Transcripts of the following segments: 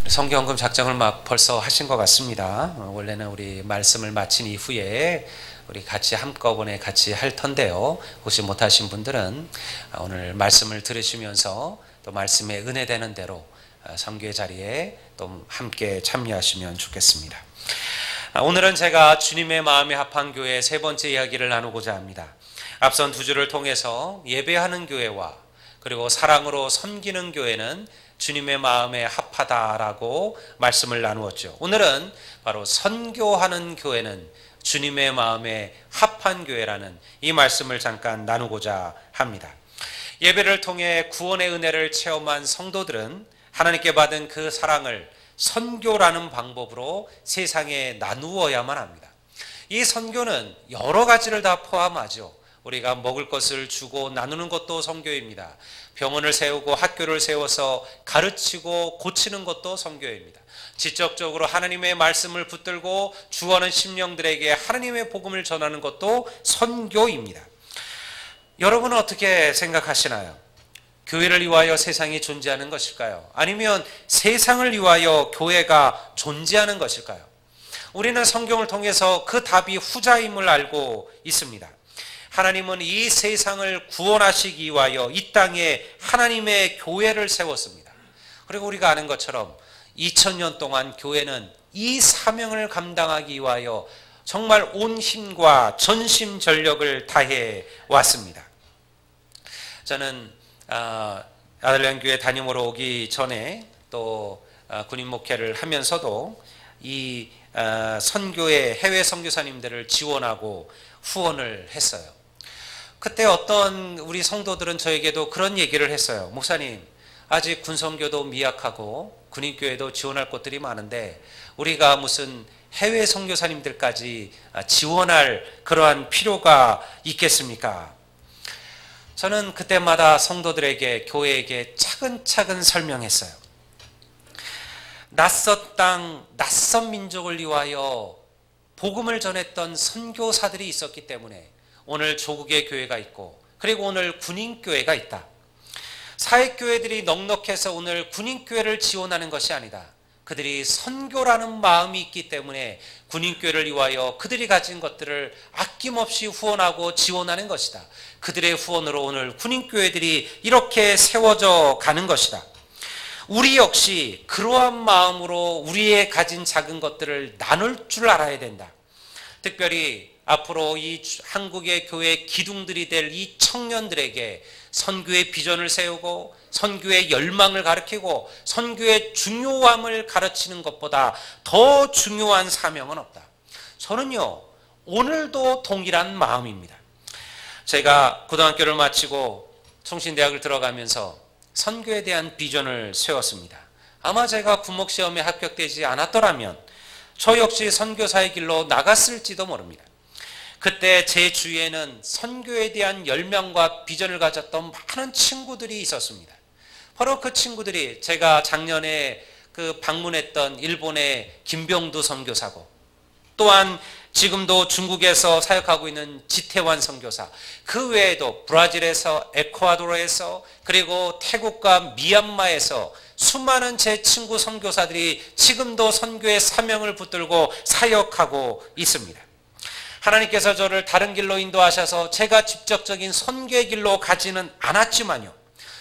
성경금 작정을 막 벌써 하신 것 같습니다. 원래는 우리 말씀을 마친 이후에 우리 같이 한꺼번에 같이 할 텐데요. 혹시 못하신 분들은 오늘 말씀을 들으시면서 또 말씀에 은혜되는 대로 선교의 자리에 또 함께 참여하시면 좋겠습니다. 오늘은 제가 주님의 마음에 합한 교회 세 번째 이야기를 나누고자 합니다. 앞선 두 주를 통해서 예배하는 교회와 그리고 사랑으로 섬기는 교회는 주님의 마음에 합하다라고 말씀을 나누었죠. 오늘은 바로 선교하는 교회는 주님의 마음에 합한 교회라는 이 말씀을 잠깐 나누고자 합니다. 예배를 통해 구원의 은혜를 체험한 성도들은 하나님께 받은 그 사랑을 선교라는 방법으로 세상에 나누어야만 합니다. 이 선교는 여러 가지를 다 포함하죠. 우리가 먹을 것을 주고 나누는 것도 선교입니다. 병원을 세우고 학교를 세워서 가르치고 고치는 것도 선교입니다. 지적적으로 하나님의 말씀을 붙들고 주어는 심령들에게 하나님의 복음을 전하는 것도 선교입니다. 여러분은 어떻게 생각하시나요? 교회를 위하여 세상이 존재하는 것일까요? 아니면 세상을 위하여 교회가 존재하는 것일까요? 우리는 성경을 통해서 그 답이 후자임을 알고 있습니다. 하나님은 이 세상을 구원하시기 위하여 이 땅에 하나님의 교회를 세웠습니다. 그리고 우리가 아는 것처럼 2000년 동안 교회는 이 사명을 감당하기 위하여 정말 온 힘과 전심전력을 다해 왔습니다. 저는 아들랜 교회 담임으로 오기 전에 또 군인 목회를 하면서도 이 선교의 해외 선교사님들을 지원하고 후원을 했어요. 그때 어떤 우리 성도들은 저에게도 그런 얘기를 했어요. 목사님, 아직 군선교도 미약하고 군인교회도 지원할 곳들이 많은데 우리가 무슨 해외 선교사님들까지 지원할 그러한 필요가 있겠습니까? 저는 그때마다 성도들에게, 교회에게 차근차근 설명했어요. 낯선 땅, 낯선 민족을 위하여 복음을 전했던 선교사들이 있었기 때문에 오늘 조국의 교회가 있고 그리고 오늘 군인교회가 있다. 사회교회들이 넉넉해서 오늘 군인교회를 지원하는 것이 아니다. 그들이 선교라는 마음이 있기 때문에 군인교회를 위하여 그들이 가진 것들을 아낌없이 후원하고 지원하는 것이다. 그들의 후원으로 오늘 군인교회들이 이렇게 세워져 가는 것이다. 우리 역시 그러한 마음으로 우리의 가진 작은 것들을 나눌 줄 알아야 된다. 특별히 앞으로 이 한국의 교회 기둥들이 될 이 청년들에게 선교의 비전을 세우고 선교의 열망을 가르치고 선교의 중요함을 가르치는 것보다 더 중요한 사명은 없다. 저는요, 오늘도 동일한 마음입니다. 제가 고등학교를 마치고 성신대학을 들어가면서 선교에 대한 비전을 세웠습니다. 아마 제가 군목시험에 합격되지 않았더라면 저 역시 선교사의 길로 나갔을지도 모릅니다. 그때 제 주위에는 선교에 대한 열망과 비전을 가졌던 많은 친구들이 있었습니다. 바로 그 친구들이 제가 작년에 방문했던 일본의 김병두 선교사고, 또한 지금도 중국에서 사역하고 있는 지태환 선교사, 그 외에도 브라질에서, 에콰도르에서, 그리고 태국과 미얀마에서 수많은 제 친구 선교사들이 지금도 선교의 사명을 붙들고 사역하고 있습니다. 하나님께서 저를 다른 길로 인도하셔서 제가 직접적인 선교의 길로 가지는 않았지만요,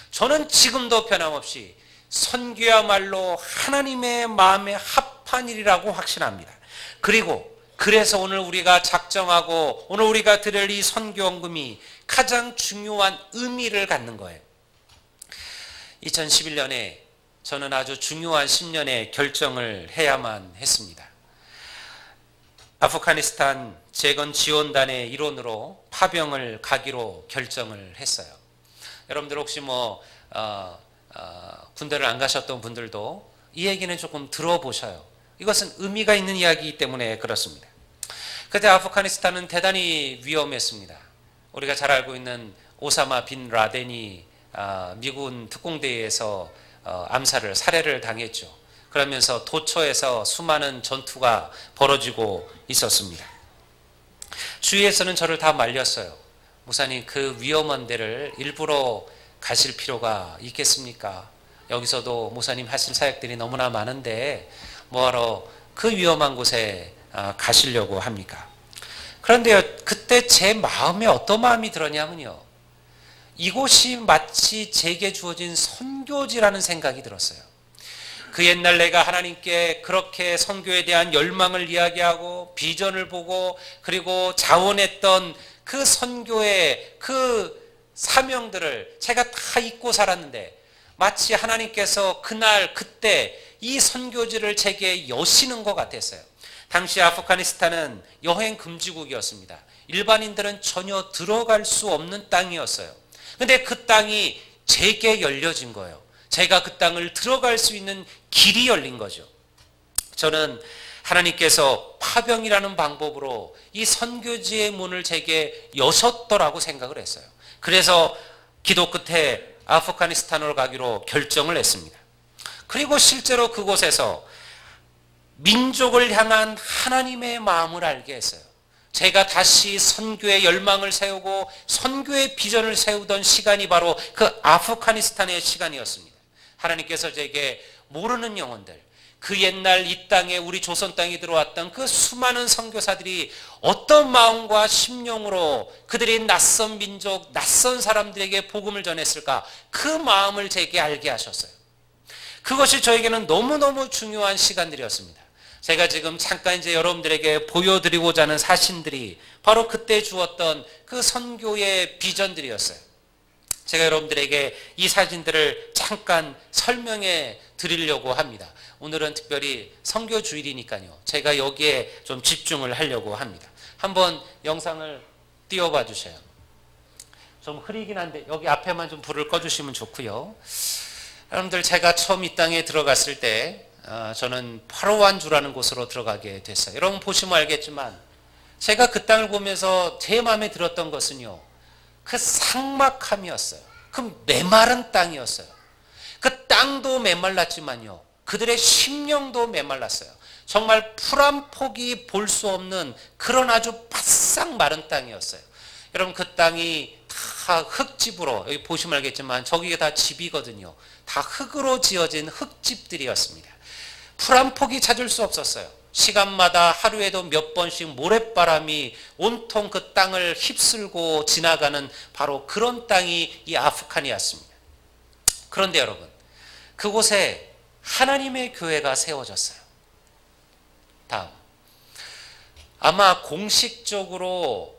저는 지금도 변함없이 선교야말로 하나님의 마음에 합한 일이라고 확신합니다. 그래서 오늘 우리가 작정하고 오늘 우리가 드릴 이 선교헌금이 가장 중요한 의미를 갖는 거예요. 2011년에 저는 아주 중요한 10년의 결정을 해야만 했습니다. 아프가니스탄 재건 지원단의 일원으로 파병을 가기로 결정을 했어요. 여러분들 혹시 군대를 안 가셨던 분들도 이 얘기는 조금 들어보셔요. 이것은 의미가 있는 이야기이기 때문에 그렇습니다. 그때 아프가니스탄은 대단히 위험했습니다. 우리가 잘 알고 있는 오사마 빈 라덴이 미군 특공대에서 살해를 당했죠. 그러면서 도처에서 수많은 전투가 벌어지고 있었습니다. 주위에서는 저를 다 말렸어요. 목사님, 그 위험한 데를 일부러 가실 필요가 있겠습니까? 여기서도 목사님 하실 사역들이 너무나 많은데 뭐하러 그 위험한 곳에 가시려고 합니까? 그런데요, 그때 제 마음에 어떤 마음이 들었냐면요, 이곳이 마치 제게 주어진 선교지라는 생각이 들었어요. 그 옛날 내가 하나님께 그렇게 선교에 대한 열망을 이야기하고 비전을 보고 그리고 자원했던 그 선교의 그 사명들을 제가 다 잊고 살았는데, 마치 하나님께서 그날 그때 이 선교지를 제게 여시는 것 같았어요. 당시 아프가니스탄은 여행 금지국이었습니다. 일반인들은 전혀 들어갈 수 없는 땅이었어요. 근데 그 땅이 제게 열려진 거예요. 제가 그 땅을 들어갈 수 있는 길이 열린 거죠. 저는 하나님께서 파병이라는 방법으로 이 선교지의 문을 제게 여셨더라고 생각을 했어요. 그래서 기도 끝에 아프가니스탄으로 가기로 결정을 했습니다. 그리고 실제로 그곳에서 민족을 향한 하나님의 마음을 알게 했어요. 제가 다시 선교의 열망을 세우고 선교의 비전을 세우던 시간이 바로 그 아프가니스탄의 시간이었습니다. 하나님께서 제게 모르는 영혼들, 그 옛날 이 땅에 우리 조선 땅에 들어왔던 그 수많은 선교사들이 어떤 마음과 심령으로 그들이 낯선 민족, 낯선 사람들에게 복음을 전했을까, 그 마음을 제게 알게 하셨어요. 그것이 저에게는 너무너무 중요한 시간들이었습니다. 제가 지금 잠깐 이제 여러분들에게 보여드리고자 하는 사신들이 바로 그때 주었던 그 선교의 비전들이었어요. 제가 여러분들에게 이 사진들을 잠깐 설명해 드리려고 합니다. 오늘은 특별히 선교 주일이니까요, 제가 여기에 좀 집중을 하려고 합니다. 한번 영상을 띄워봐 주세요. 좀 흐리긴 한데 여기 앞에만 좀 불을 꺼주시면 좋고요. 여러분들, 제가 처음 이 땅에 들어갔을 때 저는 파로완주라는 곳으로 들어가게 됐어요. 여러분 보시면 알겠지만 제가 그 땅을 보면서 제 마음에 들었던 것은요, 그 삭막함이었어요. 그 메마른 땅이었어요. 그 땅도 메말랐지만요, 그들의 심령도 메말랐어요. 정말 풀 한 폭이 볼 수 없는 그런 아주 바싹 마른 땅이었어요. 여러분, 그 땅이 다 흙집으로, 여기 보시면 알겠지만 저기가 다 집이거든요. 다 흙으로 지어진 흙집들이었습니다. 풀 한 폭이 찾을 수 없었어요. 시간마다 하루에도 몇 번씩 모래바람이 온통 그 땅을 휩쓸고 지나가는 바로 그런 땅이 이 아프간이었습니다. 그런데 여러분, 그곳에 하나님의 교회가 세워졌어요. 다음, 아마 공식적으로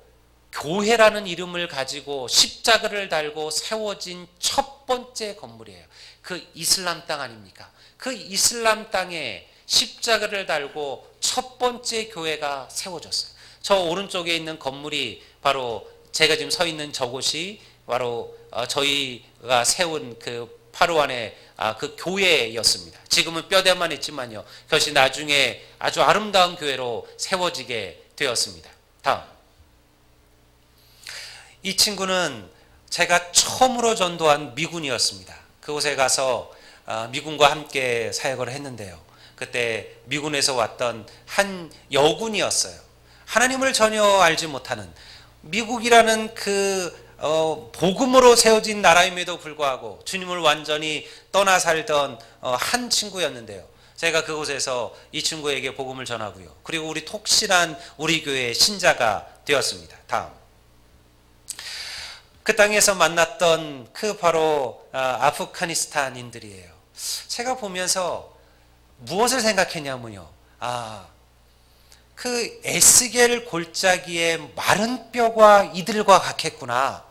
교회라는 이름을 가지고 십자가를 달고 세워진 첫 번째 건물이에요. 그 이슬람 땅 아닙니까? 그 이슬람 땅에 십자가를 달고 첫 번째 교회가 세워졌어요. 저 오른쪽에 있는 건물이 바로 제가 지금 서 있는 저곳이 바로 저희가 세운 그 파루안의 그 교회였습니다. 지금은 뼈대만 있지만요, 그것이 나중에 아주 아름다운 교회로 세워지게 되었습니다. 다음, 이 친구는 제가 처음으로 전도한 미군이었습니다. 그곳에 가서 미군과 함께 사역을 했는데요, 그때 미군에서 왔던 한 여군이었어요. 하나님을 전혀 알지 못하는, 미국이라는 그 복음으로 세워진 나라임에도 불구하고 주님을 완전히 떠나 살던 한 친구였는데요, 제가 그곳에서 이 친구에게 복음을 전하고요, 그리고 우리 톡실한 우리 교회의 신자가 되었습니다. 다음, 그 땅에서 만났던 그 바로 아프가니스탄인들이에요. 제가 보면서 무엇을 생각했냐면요, 그 에스겔 골짜기의 마른 뼈가 이들과 같겠구나.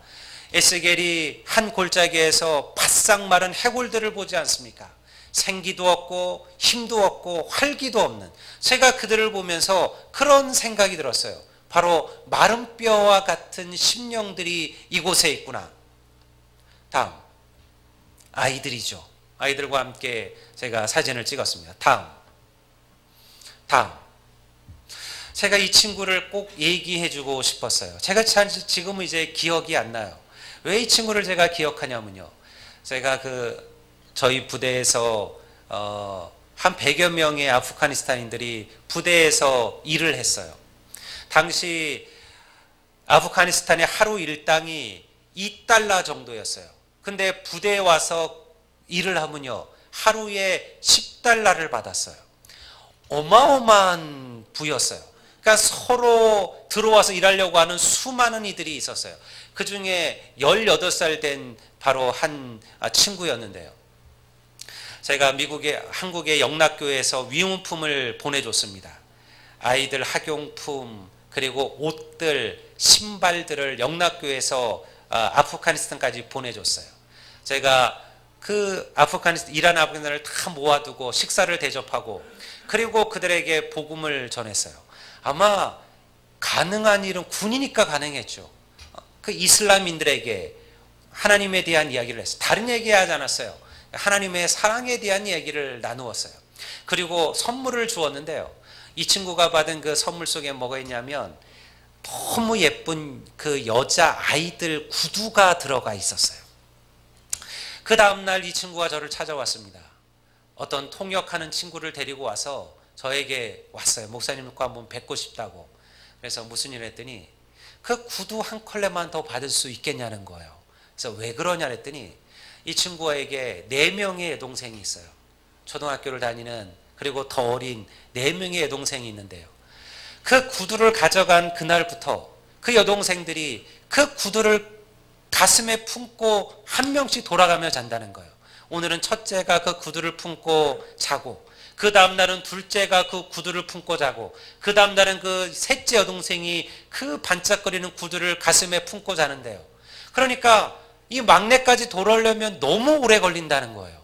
에스겔이 한 골짜기에서 바싹 마른 해골들을 보지 않습니까? 생기도 없고 힘도 없고 활기도 없는, 제가 그들을 보면서 그런 생각이 들었어요. 바로 마른 뼈와 같은 심령들이 이곳에 있구나. 다음, 아이들이죠. 아이들과 함께 제가 사진을 찍었습니다. 다음, 제가 이 친구를 꼭 얘기해 주고 싶었어요. 제가 지금은 이제 기억이 안 나요. 왜 이 친구를 제가 기억하냐면요, 제가 저희 부대에서 한 100여 명의 아프가니스탄인들이 부대에서 일을 했어요. 당시 아프가니스탄의 하루 일당이 $2 정도였어요. 근데 부대에 와서 일을 하면요 하루에 10달러를 받았어요. 어마어마한 부였어요. 그러니까 서로 들어와서 일하려고 하는 수많은 이들이 있었어요. 그 중에 18살 된 바로 한 친구였는데요. 제가 한국의 영락교회에서 위문품을 보내줬습니다. 아이들 학용품, 그리고 옷들, 신발들을 영락교회에서 아프가니스탄까지 보내줬어요. 제가 그 이란 아프간을 다 모아두고 식사를 대접하고 그리고 그들에게 복음을 전했어요. 아마 가능한 일은 군이니까 가능했죠. 그 이슬람인들에게 하나님에 대한 이야기를 했어요. 다른 얘기하지 않았어요. 하나님의 사랑에 대한 이야기를 나누었어요. 그리고 선물을 주었는데요. 이 친구가 받은 그 선물 속에 뭐가 있냐면 너무 예쁜 그 여자 아이들 구두가 들어가 있었어요. 그 다음날 이 친구가 저를 찾아왔습니다. 어떤 통역하는 친구를 데리고 와서 저에게 왔어요. 목사님과 한번 뵙고 싶다고. 그래서 무슨 일 했더니 그 구두 한 컬레만 더 받을 수 있겠냐는 거예요. 그래서 왜 그러냐 했더니 이 친구에게 4명의 여동생이 있어요. 초등학교를 다니는 그리고 더 어린 4명의 여동생이 있는데요. 그 구두를 가져간 그날부터 그 여동생들이 그 구두를 가슴에 품고 한 명씩 돌아가며 잔다는 거예요. 오늘은 첫째가 그 구두를 품고 자고 그 다음날은 둘째가 그 구두를 품고 자고 그 다음날은 그 셋째 여동생이 그 반짝거리는 구두를 가슴에 품고 자는데요. 그러니까 이 막내까지 돌아오려면 너무 오래 걸린다는 거예요.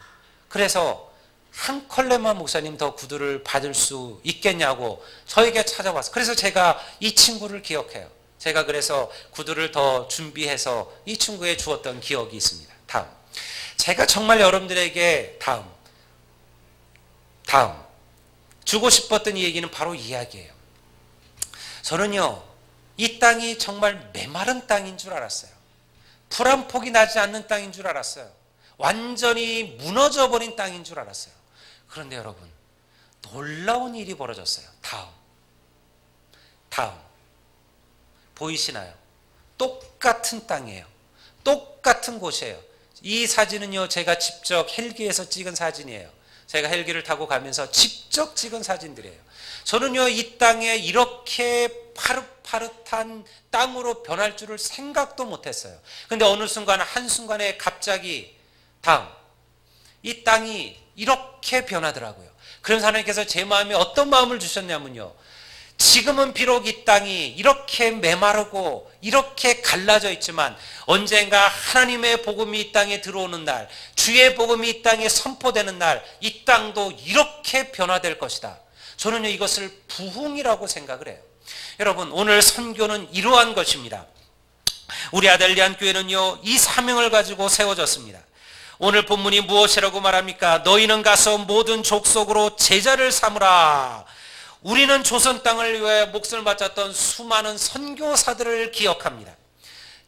그래서 한 컬레만 목사님 더 구두를 받을 수 있겠냐고 저에게 찾아왔어요. 그래서 제가 이 친구를 기억해요. 제가 그래서 구두를 더 준비해서 이 친구에 주었던 기억이 있습니다. 다음. 제가 정말 여러분들에게 다음 주고 싶었던 이 얘기는 바로 이 이야기예요. 저는요 이 땅이 정말 메마른 땅인 줄 알았어요. 풀 한 폭이 나지 않는 땅인 줄 알았어요. 완전히 무너져 버린 땅인 줄 알았어요. 그런데 여러분 놀라운 일이 벌어졌어요. 다음 보이시나요? 똑같은 땅이에요. 똑같은 곳이에요. 이 사진은요 제가 직접 헬기에서 찍은 사진이에요. 제가 헬기를 타고 가면서 직접 찍은 사진들이에요. 저는요 이 땅에 이렇게 파릇파릇한 땅으로 변할 줄을 생각도 못했어요. 근데 어느 순간 한순간에 갑자기 이 땅이 이렇게 변하더라고요. 그런 하나님께서 제 마음에 어떤 마음을 주셨냐면요, 지금은 비록 이 땅이 이렇게 메마르고 이렇게 갈라져 있지만 언젠가 하나님의 복음이 이 땅에 들어오는 날, 주의 복음이 이 땅에 선포되는 날, 이 땅도 이렇게 변화될 것이다. 저는요 이것을 부흥이라고 생각을 해요. 여러분 오늘 선교는 이러한 것입니다. 우리 아델리안 교회는요 이 사명을 가지고 세워졌습니다. 오늘 본문이 무엇이라고 말합니까? 너희는 가서 모든 족속으로 제자를 삼으라. 우리는 조선 땅을 위해 목숨을 바쳤던 수많은 선교사들을 기억합니다.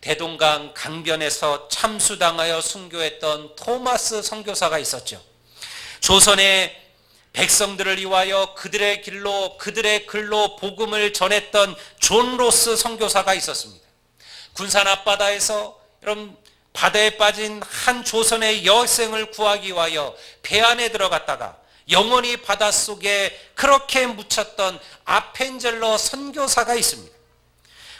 대동강 강변에서 참수당하여 순교했던 토마스 선교사가 있었죠. 조선의 백성들을 위하여 그들의 글로 복음을 전했던 존 로스 선교사가 있었습니다. 군산 앞바다에서 여러분 바다에 빠진 한 조선의 여생을 구하기 위하여 배 안에 들어갔다가 영원히 바닷속에 그렇게 묻혔던 아펜젤러 선교사가 있습니다.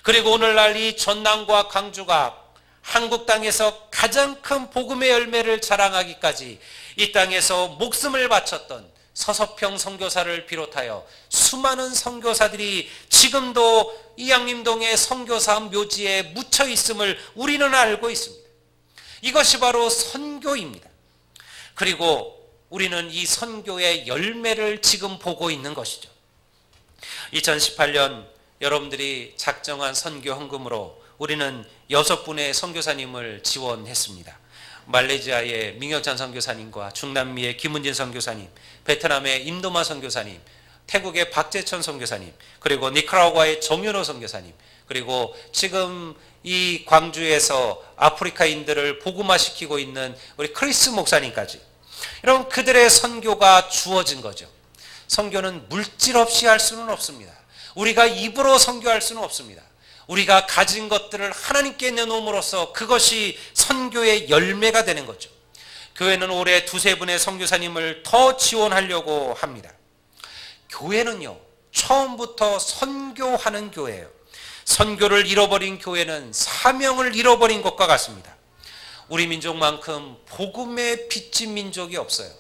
그리고 오늘날 이 전남과 광주가 한국 땅에서 가장 큰 복음의 열매를 자랑하기까지 이 땅에서 목숨을 바쳤던 서석평 선교사를 비롯하여 수많은 선교사들이 지금도 이 양림동의 선교사 묘지에 묻혀 있음을 우리는 알고 있습니다. 이것이 바로 선교입니다. 그리고 우리는 이 선교의 열매를 지금 보고 있는 것이죠. 2018년 여러분들이 작정한 선교 헌금으로 우리는 6분의 선교사님을 지원했습니다. 말레이시아의 민경찬 선교사님과 중남미의 김은진 선교사님, 베트남의 임도마 선교사님, 태국의 박재천 선교사님, 그리고 니카라과의 정윤호 선교사님, 그리고 지금 이 광주에서 아프리카인들을 복음화시키고 있는 우리 크리스 목사님까지, 여러분 그들의 선교가 주어진 거죠. 선교는 물질 없이 할 수는 없습니다. 우리가 입으로 선교할 수는 없습니다. 우리가 가진 것들을 하나님께 내놓음으로써 그것이 선교의 열매가 되는 거죠. 교회는 올해 두세 분의 선교사님을 더 지원하려고 합니다. 교회는요, 처음부터 선교하는 교회예요. 선교를 잃어버린 교회는 사명을 잃어버린 것과 같습니다. 우리 민족만큼 복음에 빚진 민족이 없어요.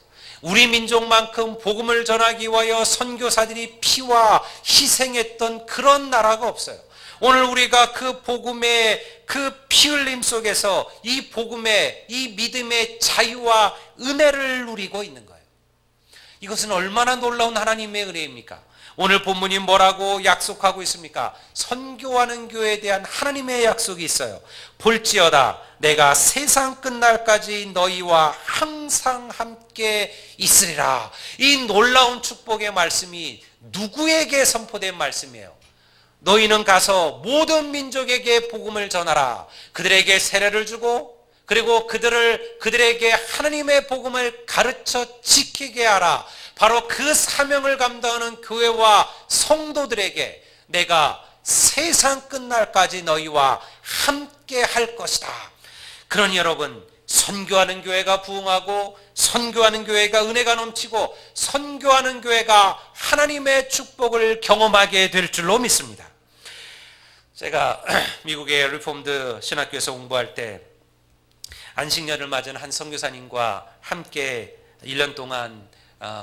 우리 민족만큼 복음을 전하기 위하여 선교사들이 피와 희생했던 그런 나라가 없어요. 오늘 우리가 그 복음의 그 피 흘림 속에서 이 복음의 이 믿음의 자유와 은혜를 누리고 있는 거예요. 이것은 얼마나 놀라운 하나님의 은혜입니까? 오늘 본문이 뭐라고 약속하고 있습니까? 선교하는 교회에 대한 하나님의 약속이 있어요. 볼지어다 내가 세상 끝날까지 너희와 항상 함께 있으리라. 이 놀라운 축복의 말씀이 누구에게 선포된 말씀이에요? 너희는 가서 모든 민족에게 복음을 전하라. 그들에게 세례를 주고 그리고 그들에게 하나님의 복음을 가르쳐 지키게 하라. 바로 그 사명을 감당하는 교회와 성도들에게 내가 세상 끝날까지 너희와 함께 할 것이다. 그러니 여러분, 선교하는 교회가 부흥하고 선교하는 교회가 은혜가 넘치고 선교하는 교회가 하나님의 축복을 경험하게 될 줄로 믿습니다. 제가 미국의 리폼드 신학교에서 공부할 때 안식년을 맞은 한 선교사님과 함께 1년 동안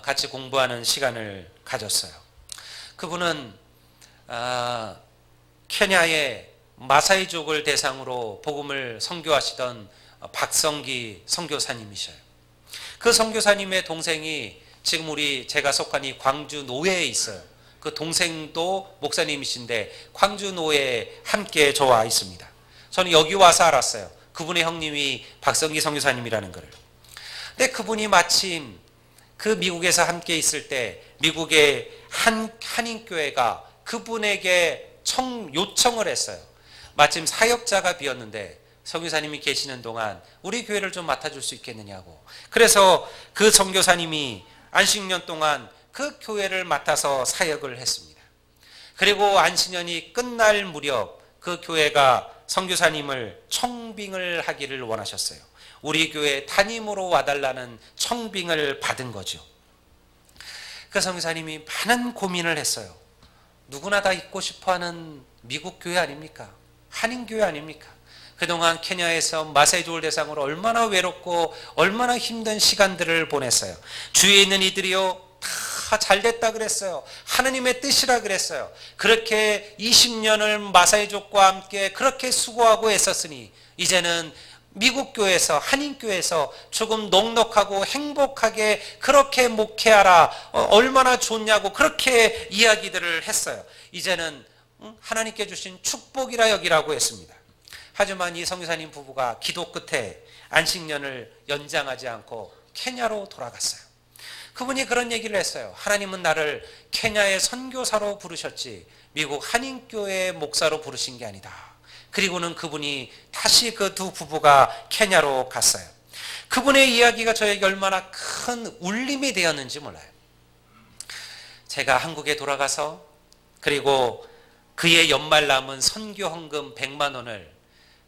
같이 공부하는 시간을 가졌어요. 그분은 케냐의 마사이족을 대상으로 복음을 선교하시던 박성기 선교사님이셔요. 그 선교사님의 동생이 지금 제가 속한 이 광주 노회에 있어요. 그 동생도 목사님이신데 광주 노회에 함께 저와 있습니다. 저는 여기 와서 알았어요. 그분의 형님이 박성기 선교사님이라는 것을. 근데 그분이 마침 그 미국에서 함께 있을 때 미국의 한인교회가 그분에게 요청을 했어요. 마침 사역자가 비었는데 선교사님이 계시는 동안 우리 교회를 좀 맡아줄 수 있겠느냐고. 그래서 그 선교사님이 안식년 동안 그 교회를 맡아서 사역을 했습니다. 그리고 안식년이 끝날 무렵 그 교회가 선교사님을 청빙을 하기를 원하셨어요. 우리 교회 담임으로 와달라는 청빙을 받은 거죠. 그 선교사님이 많은 고민을 했어요. 누구나 다 있고 싶어하는 미국 교회 아닙니까? 한인 교회 아닙니까? 그동안 케냐에서 마사이족을 대상으로 얼마나 외롭고 얼마나 힘든 시간들을 보냈어요. 주위에 있는 이들이요 다 잘됐다 그랬어요. 하나님의 뜻이라 그랬어요. 그렇게 20년을 마사이족과 함께 그렇게 수고하고 애썼으니 이제는 미국 교회에서 한인 교회에서 조금 넉넉하고 행복하게 그렇게 목회하라. 얼마나 좋냐고 그렇게 이야기들을 했어요. 이제는 하나님께 주신 축복이라 여기라고 했습니다. 하지만 이 선교사님 부부가 기도 끝에 안식년을 연장하지 않고 케냐로 돌아갔어요. 그분이 그런 얘기를 했어요. 하나님은 나를 케냐의 선교사로 부르셨지 미국 한인교회의 목사로 부르신 게 아니다. 그리고는 그분이 다시 그 두 부부가 케냐로 갔어요. 그분의 이야기가 저에게 얼마나 큰 울림이 되었는지 몰라요. 제가 한국에 돌아가서 그리고 그의 연말 남은 선교 헌금 100만 원을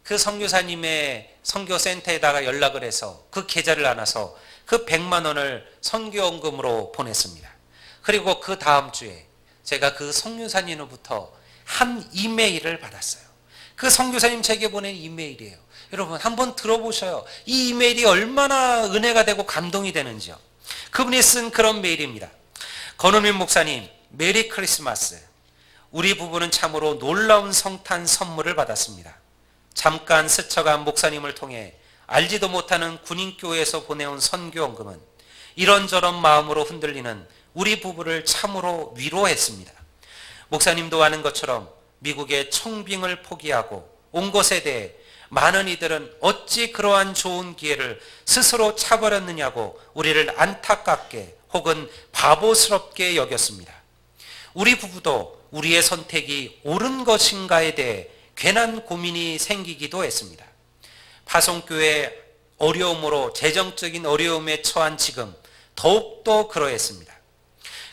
그 선교사님의 선교센터에다가 연락을 해서 그 계좌를 나눠서 그 100만 원을 선교헌금으로 보냈습니다. 그리고 그 다음 주에 제가 그 선교사님으로부터 한 이메일을 받았어요. 그 선교사님 제게 보낸 이메일이에요. 여러분 한번 들어보셔요. 이 이메일이 얼마나 은혜가 되고 감동이 되는지요. 그분이 쓴 그런 메일입니다. 권은민 목사님, 메리 크리스마스. 우리 부부는 참으로 놀라운 성탄 선물을 받았습니다. 잠깐 스쳐간 목사님을 통해 알지도 못하는 군인교회에서 보내온 선교헌금은 이런저런 마음으로 흔들리는 우리 부부를 참으로 위로했습니다. 목사님도 아는 것처럼 미국의 청빙을 포기하고 온 것에 대해 많은 이들은 어찌 그러한 좋은 기회를 스스로 차버렸느냐고 우리를 안타깝게 혹은 바보스럽게 여겼습니다. 우리 부부도 우리의 선택이 옳은 것인가에 대해 괜한 고민이 생기기도 했습니다. 파송교회 어려움으로 재정적인 어려움에 처한 지금 더욱더 그러했습니다.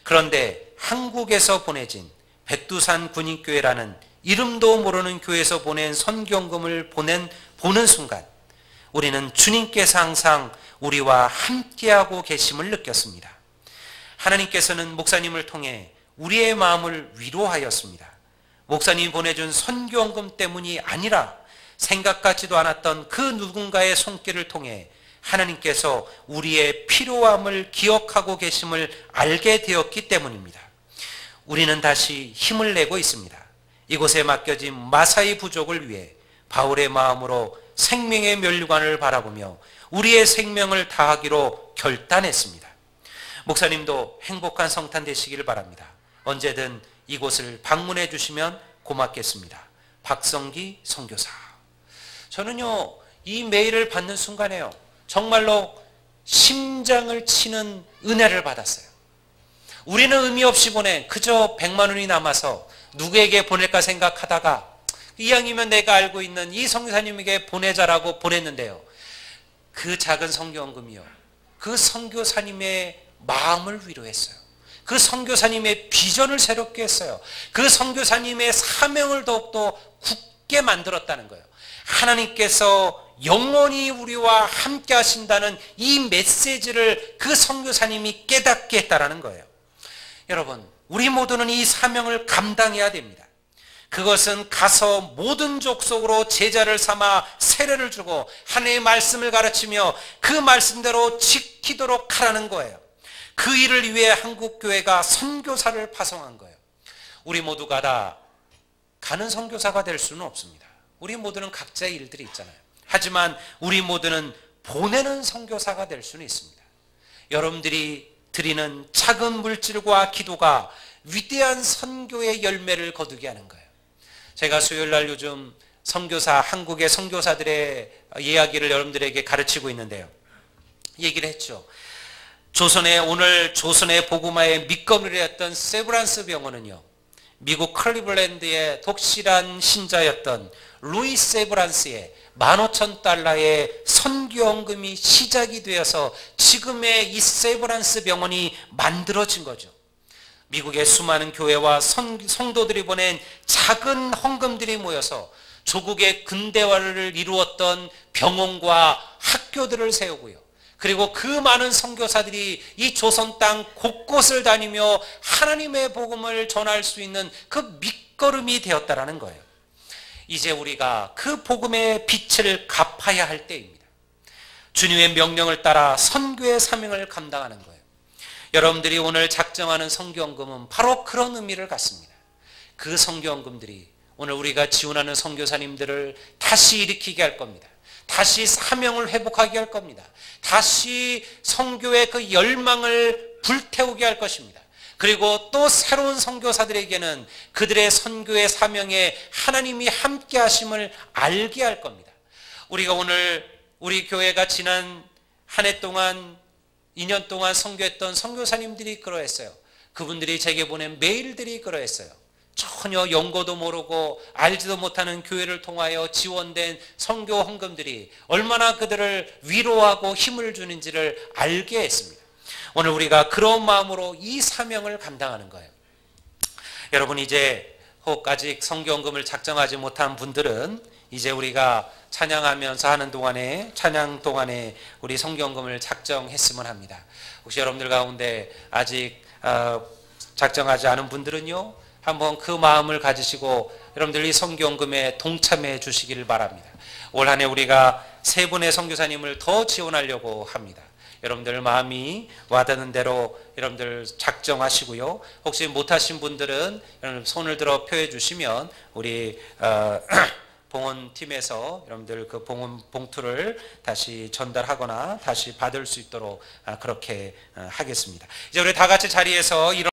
그런데 한국에서 보내진 백두산 군인교회라는 이름도 모르는 교회에서 보낸 선교헌금을 보는 순간 우리는 주님께서 항상 우리와 함께하고 계심을 느꼈습니다. 하나님께서는 목사님을 통해 우리의 마음을 위로하였습니다. 목사님이 보내준 선교헌금 때문이 아니라 생각 같지도 않았던 그 누군가의 손길을 통해 하나님께서 우리의 필요함을 기억하고 계심을 알게 되었기 때문입니다. 우리는 다시 힘을 내고 있습니다. 이곳에 맡겨진 마사이 부족을 위해 바울의 마음으로 생명의 면류관을 바라보며 우리의 생명을 다하기로 결단했습니다. 목사님도 행복한 성탄 되시기를 바랍니다. 언제든 이곳을 방문해 주시면 고맙겠습니다. 박성기 선교사. 저는요, 이 메일을 받는 순간에요, 정말로 심장을 치는 은혜를 받았어요. 우리는 의미 없이 보낸 그저 100만 원이 남아서 누구에게 보낼까 생각하다가 이왕이면 내가 알고 있는 이 선교사님에게 보내자라고 보냈는데요, 그 작은 선교헌금이요, 그 선교사님의 마음을 위로했어요. 그 선교사님의 비전을 새롭게 했어요. 그 선교사님의 사명을 더욱더 굳게 만들었다는 거예요. 하나님께서 영원히 우리와 함께 하신다는 이 메시지를 그 선교사님이 깨닫게 했다는 거예요. 여러분, 우리 모두는 이 사명을 감당해야 됩니다. 그것은 가서 모든 족속으로 제자를 삼아 세례를 주고 하나님의 말씀을 가르치며 그 말씀대로 지키도록 하라는 거예요. 그 일을 위해 한국교회가 선교사를 파송한 거예요. 우리 모두가 다 가는 선교사가 될 수는 없습니다. 우리 모두는 각자의 일들이 있잖아요. 하지만 우리 모두는 보내는 선교사가 될 수는 있습니다. 여러분들이 드리는 작은 물질과 기도가 위대한 선교의 열매를 거두게 하는 거예요. 제가 수요일날 요즘 선교사, 한국의 선교사들의 이야기를 여러분들에게 가르치고 있는데요, 얘기를 했죠. 오늘 조선의 복음화의 밑거름이었던 세브란스 병원은요, 미국 클리블랜드의 독실한 신자였던 루이 세브란스의 15,000달러의 선교헌금이 시작이 되어서 지금의 이 세브란스 병원이 만들어진 거죠. 미국의 수많은 교회와 성도들이 보낸 작은 헌금들이 모여서 조국의 근대화를 이루었던 병원과 학교들을 세우고요, 그리고 그 많은 선교사들이 이 조선 땅 곳곳을 다니며 하나님의 복음을 전할 수 있는 그 밑거름이 되었다라는 거예요. 이제 우리가 그 복음의 빛을 갚아야 할 때입니다. 주님의 명령을 따라 선교의 사명을 감당하는 거예요. 여러분들이 오늘 작정하는 선교헌금은 바로 그런 의미를 갖습니다. 그 선교헌금들이 오늘 우리가 지원하는 선교사님들을 다시 일으키게 할 겁니다. 다시 사명을 회복하게 할 겁니다. 다시 선교의 그 열망을 불태우게 할 것입니다. 그리고 또 새로운 선교사들에게는 그들의 선교의 사명에 하나님이 함께 하심을 알게 할 겁니다. 우리가 오늘 우리 교회가 지난 한 해 동안 2년 동안 선교했던 선교사님들이 그러했어요. 그분들이 제게 보낸 메일들이 그러했어요. 전혀 연고도 모르고 알지도 못하는 교회를 통하여 지원된 선교 헌금들이 얼마나 그들을 위로하고 힘을 주는지를 알게 했습니다. 오늘 우리가 그런 마음으로 이 사명을 감당하는 거예요. 여러분, 이제 혹 아직 선교 헌금을 작정하지 못한 분들은 이제 우리가 찬양하면서 하는 동안에, 찬양 동안에 우리 선교 헌금을 작정했으면 합니다. 혹시 여러분들 가운데 아직 작정하지 않은 분들은요, 한번 그 마음을 가지시고 여러분들 이 선교헌금에 동참해 주시기를 바랍니다. 올 한 해 우리가 3분의 선교사님을 더 지원하려고 합니다. 여러분들 마음이 와닿는 대로 여러분들 작정하시고요. 혹시 못하신 분들은 여러분 손을 들어 표해 주시면 우리 봉헌팀에서 여러분들 그 봉헌 봉투를 다시 전달하거나 다시 받을 수 있도록 그렇게 하겠습니다. 이제 우리 다 같이 자리에서